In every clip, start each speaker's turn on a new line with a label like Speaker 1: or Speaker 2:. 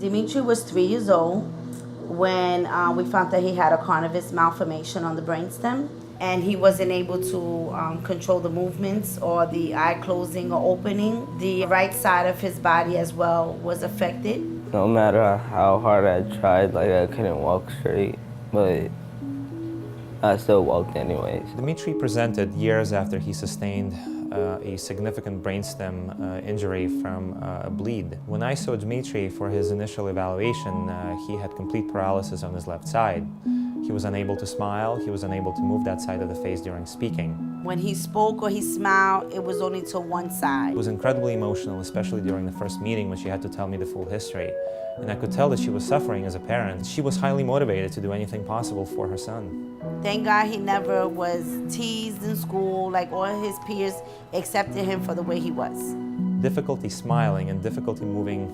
Speaker 1: Dimitri was 3 years old when we found that he had a cavernous malformation on the brainstem, and he wasn't able to control the movements or the eye closing or opening. The right side of his body as well was affected.
Speaker 2: No matter how hard I tried, like I couldn't walk straight, but I still walked anyways.
Speaker 3: Dimitri presented years after he sustained a significant brainstem injury from a bleed. When I saw Dimitri for his initial evaluation, he had complete paralysis on his left side. He was unable to smile, he was unable to move that side of the face during speaking.
Speaker 1: When he spoke or he smiled, it was only to one side.
Speaker 3: It was incredibly emotional, especially during the first meeting when she had to tell me the full history. And I could tell that she was suffering as a parent. She was highly motivated to do anything possible for her son.
Speaker 1: Thank God he never was teased in school, like all his peers accepted him for the way he was.
Speaker 3: Difficulty smiling and difficulty moving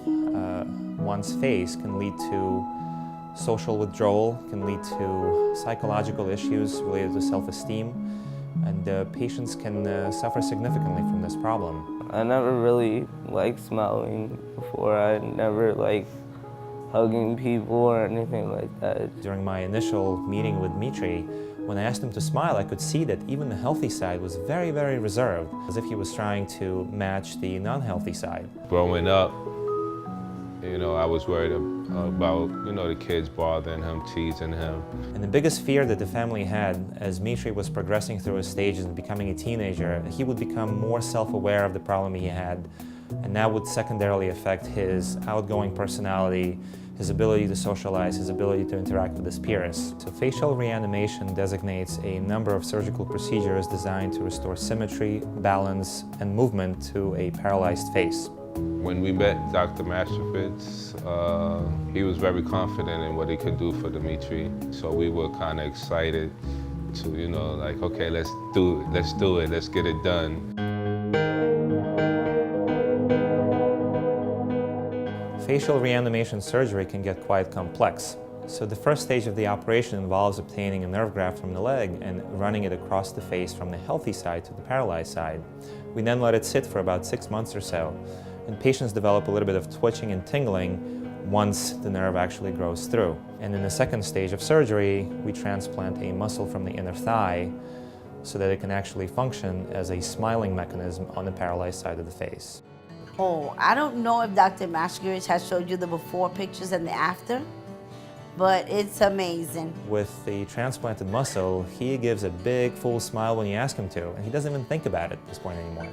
Speaker 3: one's face can lead to social withdrawal, can lead to psychological issues related to self-esteem, and patients can suffer significantly from this problem.
Speaker 2: I never really liked smiling before. I never liked hugging people or anything like that.
Speaker 3: During my initial meeting with Dimitri, when I asked him to smile, I could see that even the healthy side was very, very reserved, as if he was trying to match the non-healthy side.
Speaker 4: Growing up, I was worried about, the kids bothering him, teasing him.
Speaker 3: And the biggest fear that the family had as Dimitri was progressing through his stages and becoming a teenager, he would become more self-aware of the problem he had, and that would secondarily affect his outgoing personality, his ability to socialize, his ability to interact with his peers. So facial reanimation designates a number of surgical procedures designed to restore symmetry, balance, and movement to a paralyzed face.
Speaker 4: When we met Dr. Mashkevich, he was very confident in what he could do for Dimitri. So we were kind of excited to, okay, let's do it, let's get it done.
Speaker 3: Facial reanimation surgery can get quite complex. So the first stage of the operation involves obtaining a nerve graft from the leg and running it across the face from the healthy side to the paralyzed side. We then let it sit for about 6 months or so, and patients develop a little bit of twitching and tingling once the nerve actually grows through. And in the second stage of surgery, we transplant a muscle from the inner thigh so that it can actually function as a smiling mechanism on the paralyzed side of the face.
Speaker 1: Oh, I don't know if Dr. Mashkevich has showed you the before pictures and the after, but it's amazing.
Speaker 3: With the transplanted muscle, he gives a big, full smile when you ask him to, and he doesn't even think about it at this point anymore.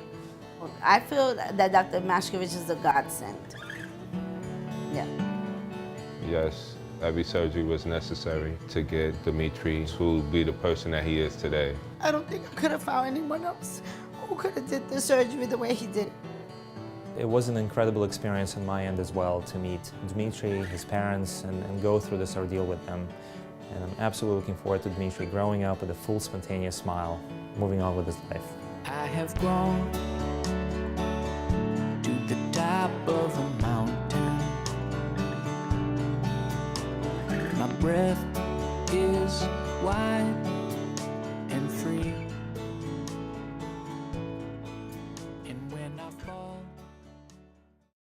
Speaker 1: I feel that Dr. Mashkevich is a godsend. Yeah.
Speaker 4: Yes, every surgery was necessary to get Dimitri to be the person that he is today.
Speaker 1: I don't think I could have found anyone else who could have did the surgery the way he did it.
Speaker 3: It was an incredible experience on my end as well to meet Dimitri, his parents, and go through this ordeal with them. And I'm absolutely looking forward to Dimitri growing up with a full spontaneous smile, moving on with his life.
Speaker 5: I have grown to the top of a mountain. My breath is wide